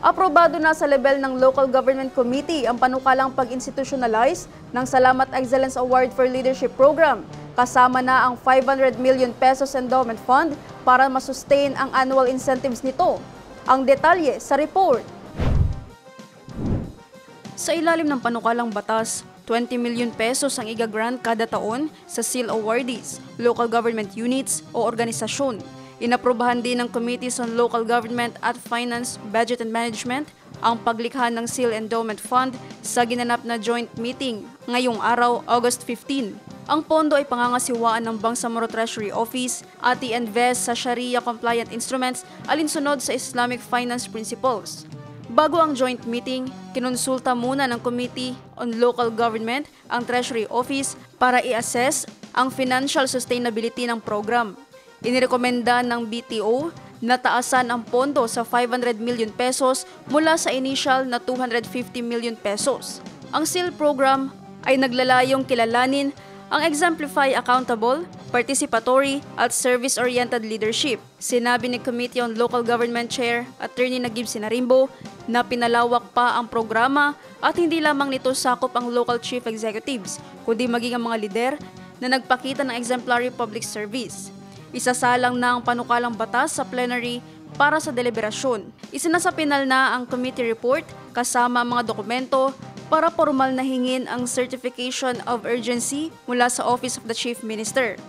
Aprobado na sa level ng Local Government Committee ang panukalang pag-institutionalize ng Salamat Excellence Award for Leadership Program. Kasama na ang 500 million pesos endowment fund para masustain ang annual incentives nito. Ang detalye sa report. Sa ilalim ng panukalang batas, 20 million pesos ang igagrant kada taon sa SEAL awardees, local government units o organisasyon. Inaprubahan din ng Committees on Local Government at Finance, Budget and Management ang paglikha ng SEAL Endowment Fund sa ginanap na joint meeting ngayong araw, August 15. Ang pondo ay pangangasiwaan ng Bangsamoro Treasury Office at i-invest sa Sharia-compliant instruments alinsunod sa Islamic Finance Principles. Bago ang joint meeting, kinonsulta muna ng Committee on Local Government ang Treasury Office para i-assess ang financial sustainability ng program. Inirekomenda ng BTO na taasan ang pondo sa 500 million pesos mula sa initial na 250 million pesos. Ang SEAL program ay naglalayong kilalanin ang exemplify accountable, participatory at service-oriented leadership. Sinabi ni Committee on Local Government Chair Attorney Nagib Sinarimbo na pinalawak pa ang programa at hindi lamang nito sakop ang local chief executives, kundi maging ang mga lider na nagpakita ng exemplary public service. Isasalang na ang panukalang batas sa plenary para sa deliberasyon. Isinasapinal na ang committee report kasama ang mga dokumento para formal na hingin ang certification of urgency mula sa Office of the Chief Minister.